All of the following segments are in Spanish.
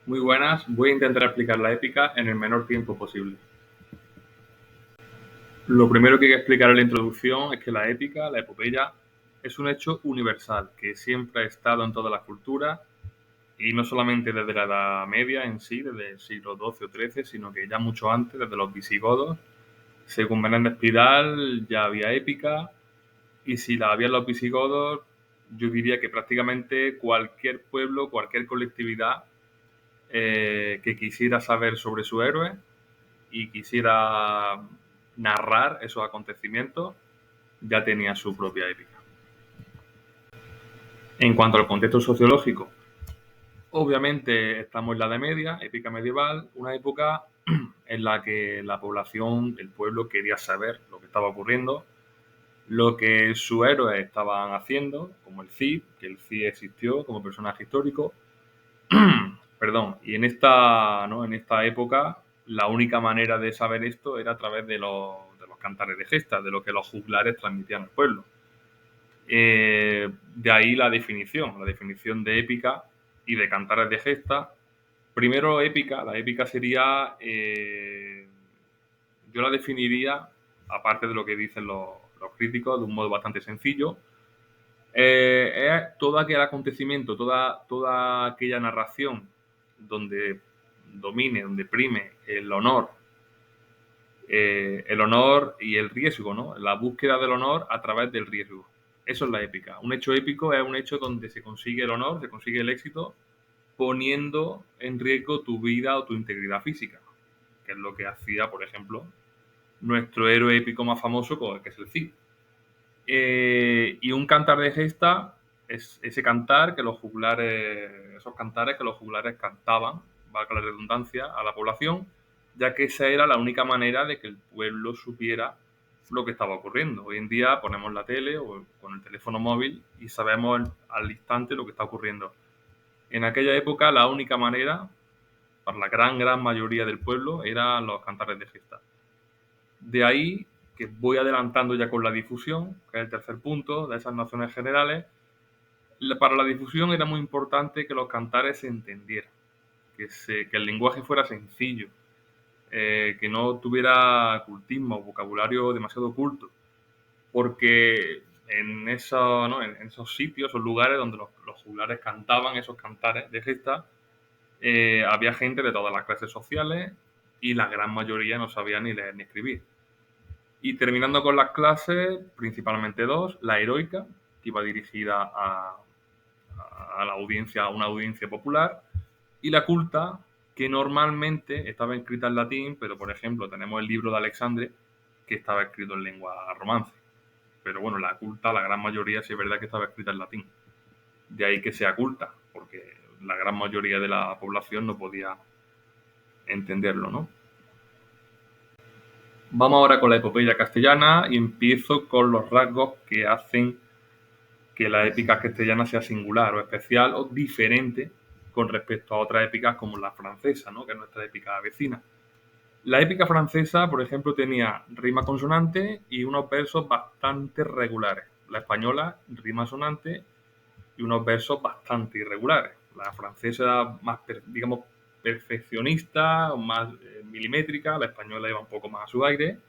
Muy buenas, voy a intentar explicar la épica en el menor tiempo posible. Lo primero que hay que explicar en la introducción es que la épica, la epopeya, es un hecho universal que siempre ha estado en todas las culturas y no solamente desde la Edad Media en sí, desde el siglo XII o XIII, sino que ya mucho antes, desde los visigodos. Según Menéndez Pidal, ya había épica y si la había en los visigodos, yo diría que prácticamente cualquier pueblo, cualquier colectividad que quisiera saber sobre su héroe y quisiera narrar esos acontecimientos, ya tenía su propia épica. En cuanto al contexto sociológico, obviamente estamos en la Edad Media, épica medieval, una época en la que la población, el pueblo, quería saber lo que estaba ocurriendo, lo que sus héroes estaban haciendo, como el Cid, que el Cid existió como personaje histórico. Perdón, y en esta época la única manera de saber esto era a través de los cantares de gesta, de lo que los juglares transmitían al pueblo. De ahí la definición de épica y de cantares de gesta. Primero, épica. La épica sería, yo la definiría, aparte de lo que dicen los críticos, de un modo bastante sencillo. Es todo aquel acontecimiento, toda aquella narración donde domine, donde prime el honor y el riesgo, ¿no? La búsqueda del honor a través del riesgo. Eso es la épica. Un hecho épico es un hecho donde se consigue el honor, se consigue el éxito, poniendo en riesgo tu vida o tu integridad física, que es lo que hacía, por ejemplo, nuestro héroe épico más famoso, que es el Cid. Y un cantar de gesta es ese cantar que los juglares, esos cantares que los juglares cantaban, valga la redundancia, a la población, ya que esa era la única manera de que el pueblo supiera lo que estaba ocurriendo. Hoy en día ponemos la tele o con el teléfono móvil y sabemos al instante lo que está ocurriendo. En aquella época la única manera, para la gran mayoría del pueblo, eran los cantares de gesta. De ahí que voy adelantando ya con la difusión, que es el tercer punto de esas nociones generales. Para la difusión era muy importante que los cantares se entendieran, que el lenguaje fuera sencillo, que no tuviera cultismo, vocabulario demasiado oculto, porque en esos sitios, esos lugares donde los juglares cantaban esos cantares de gesta, había gente de todas las clases sociales y la gran mayoría no sabía ni leer ni escribir. Y terminando con las clases, principalmente dos, la heroica, que iba dirigida a la audiencia, a una audiencia popular, y la culta, que normalmente estaba escrita en latín, pero por ejemplo tenemos el libro de Alexandre, que estaba escrito en lengua romance. Pero bueno, la culta, la gran mayoría, sí es verdad que estaba escrita en latín. De ahí que sea culta, porque la gran mayoría de la población no podía entenderlo, ¿no? Vamos ahora con la epopeya castellana y empiezo con los rasgos que hacen que la épica castellana sea singular o especial o diferente con respecto a otras épicas como la francesa, ¿no? Que es nuestra épica vecina. La épica francesa, por ejemplo, tenía rima consonante y unos versos bastante regulares. La española, rima sonante y unos versos bastante irregulares. La francesa era más, digamos, perfeccionista, más milimétrica, la española iba un poco más a su aire.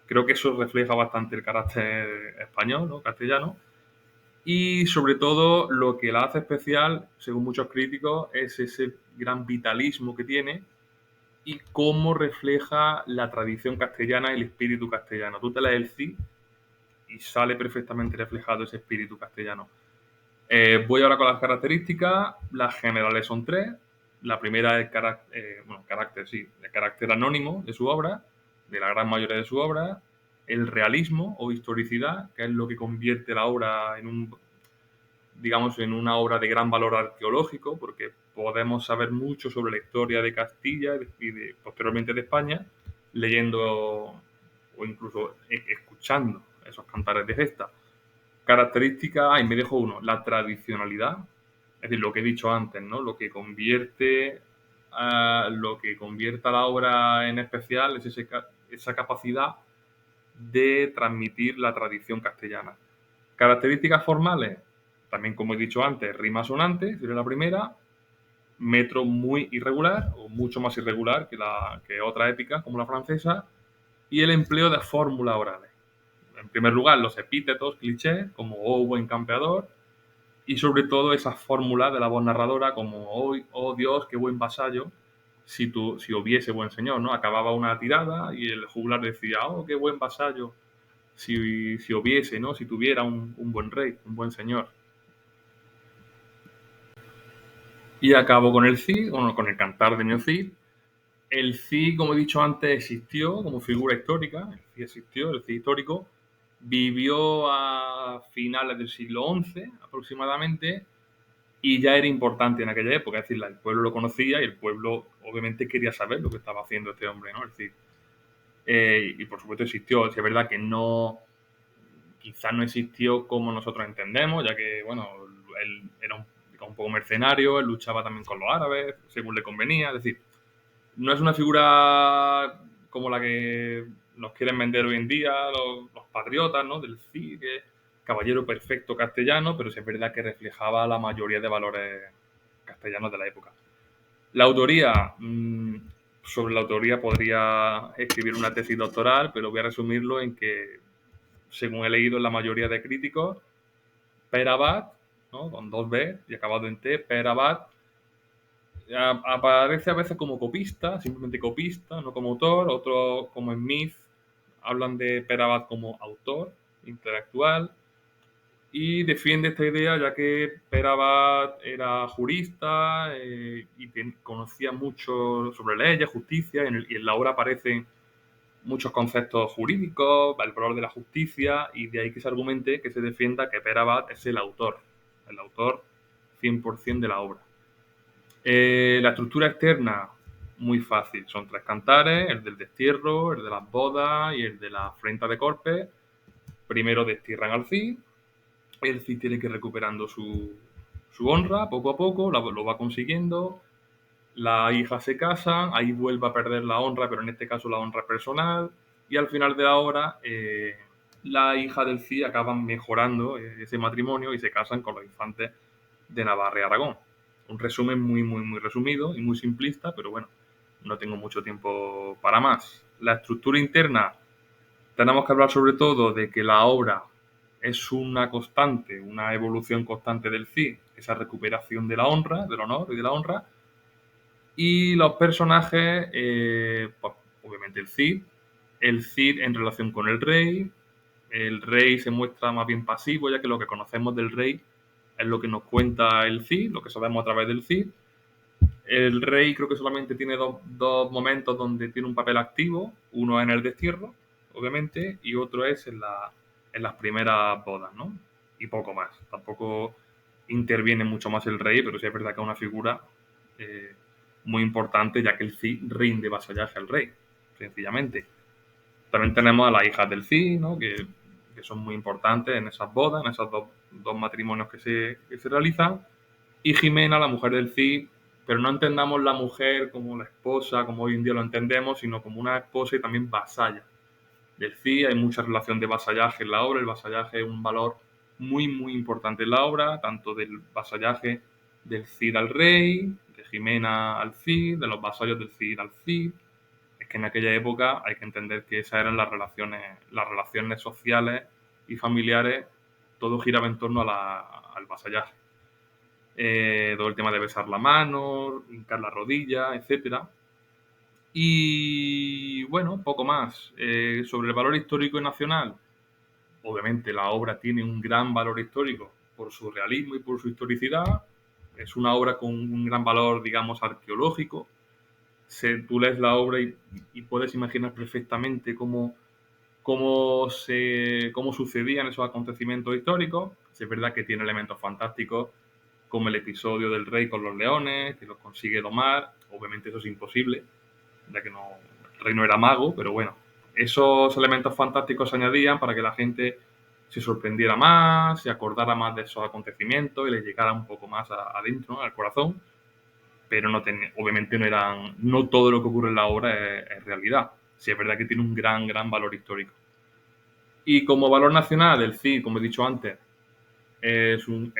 Creo que eso refleja bastante el carácter español, ¿no? Castellano. Y sobre todo lo que la hace especial, según muchos críticos, es ese gran vitalismo que tiene y cómo refleja la tradición castellana y el espíritu castellano. Tú te lees el Cid y sale perfectamente reflejado ese espíritu castellano. Voy ahora con las características. Las generales son tres. La primera es el carácter anónimo de su obra, de la gran mayoría de su obra. El realismo o historicidad, que es lo que convierte la obra en una obra de gran valor arqueológico, porque podemos saber mucho sobre la historia de Castilla y posteriormente de España, leyendo o incluso escuchando esos cantares de gesta. Características, ahí me dejo uno, la tradicionalidad, es decir, lo que he dicho antes, ¿no? Lo que convierte a la obra en especial es esa capacidad de transmitir la tradición castellana. Características formales, también como he dicho antes, rima sonante, sería la primera. metro muy irregular, o mucho más irregular que otras épicas, como la francesa, y el empleo de fórmulas orales. En primer lugar, los epítetos, clichés, como oh buen campeador, y sobre todo esas fórmulas de la voz narradora, como oh Dios, qué buen vasallo, si hubiese buen señor, ¿no? Acababa una tirada y el juglar decía, oh, qué buen vasallo, si hubiese, ¿no? Si tuviera un buen rey, un buen señor. Y acabo con el Cid, bueno, con el cantar de mi Cid. El Cid, como he dicho antes, existió como figura histórica, el Cid existió, el Cid histórico, vivió a finales del siglo XI aproximadamente y ya era importante en aquella época, es decir, el pueblo lo conocía y el pueblo obviamente quería saber lo que estaba haciendo este hombre, ¿no? El Cid. Y por supuesto existió, es verdad que no, quizás no existió como nosotros entendemos, ya que, bueno, él era un poco mercenario, él luchaba también con los árabes, según le convenía, es decir, no es una figura como la que nos quieren vender hoy en día los patriotas, ¿no? Del Cid, que es caballero perfecto castellano, pero sí es verdad que reflejaba la mayoría de valores castellanos de la época. La autoría, sobre la autoría podría escribir una tesis doctoral, pero voy a resumirlo en que, según he leído en la mayoría de críticos, Pere Abad, ¿no? Con dos B y acabado en T, Pere Abad, aparece a veces como copista, simplemente copista, no como autor. Otros, como Smith, hablan de Pere Abad como autor intelectual y defiende esta idea ya que Pere Abad era jurista y conocía mucho sobre leyes, justicia, y en la obra aparecen muchos conceptos jurídicos, el valor de la justicia, y de ahí que se argumente, que se defienda que Pere Abad es el autor 100% de la obra. La estructura externa, muy fácil. Son tres cantares, el del destierro, el de las bodas y el de la afrenta de Corpes. Primero destierran al Cid. El Cid tiene que ir recuperando su honra poco a poco, lo va consiguiendo. La hija se casa, ahí vuelve a perder la honra, pero en este caso la honra personal. Y al final de la obra, la hija del Cid acaba mejorando ese matrimonio y se casan con los infantes de Navarra y Aragón. Un resumen muy, muy, muy resumido y muy simplista, pero bueno, no tengo mucho tiempo para más. La estructura interna, tenemos que hablar sobre todo de que la obra es una constante, una evolución constante del Cid, esa recuperación de la honra, del honor y de la honra. Y los personajes, pues, obviamente el Cid en relación con el rey se muestra más bien pasivo, ya que lo que conocemos del rey es lo que nos cuenta el Cid, lo que sabemos a través del Cid. El rey creo que solamente tiene dos momentos donde tiene un papel activo, uno es en el destierro, obviamente, y otro es en las primeras bodas, ¿no? Y poco más. Tampoco interviene mucho más el rey, pero sí es verdad que es una figura eh, muy importante, ya que el Cid rinde vasallaje al rey, sencillamente. También tenemos a las hijas del Cid, ¿no? Que son muy importantes en esas bodas, en esos dos matrimonios que se realizan. Y Jimena, la mujer del Cid, pero no entendamos la mujer como la esposa, como hoy en día lo entendemos, sino como una esposa y también vasalla del Cid. Hay mucha relación de vasallaje en la obra. El vasallaje es un valor muy, muy importante en la obra, tanto del vasallaje del Cid al rey, de Jimena al Cid, de los vasallos del Cid al Cid. Es que en aquella época hay que entender que esas eran las relaciones sociales y familiares, todo giraba en torno al vasallaje. Todo el tema de besar la mano, hincar la rodilla, etcétera. Y bueno, poco más. Sobre el valor histórico y nacional, obviamente la obra tiene un gran valor histórico por su realismo y por su historicidad. Es una obra con un gran valor, digamos, arqueológico. Tú lees la obra y puedes imaginar perfectamente cómo sucedían esos acontecimientos históricos. Es verdad que tiene elementos fantásticos, como el episodio del rey con los leones, que los consigue domar. Obviamente eso es imposible, ya que no, el rey no era mago, pero bueno, esos elementos fantásticos se añadían para que la gente se sorprendiera más, se acordara más de esos acontecimientos y les llegara un poco más adentro, ¿no? Al corazón, pero obviamente no todo lo que ocurre en la obra es realidad. Sí es verdad que tiene un gran, gran valor histórico. Y como valor nacional, el Cid, como he dicho antes, es un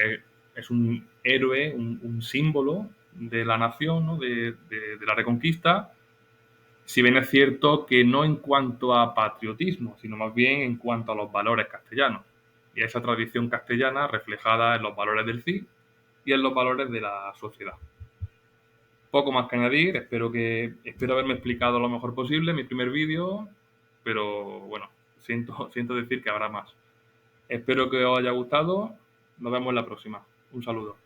héroe, un símbolo de la nación, ¿no? de la Reconquista, si bien es cierto que no en cuanto a patriotismo, sino más bien en cuanto a los valores castellanos y a esa tradición castellana reflejada en los valores del Cid y en los valores de la sociedad. Poco más que añadir, espero haberme explicado lo mejor posible en mi primer vídeo, pero bueno, siento decir que habrá más. Espero que os haya gustado, nos vemos en la próxima. Un saludo.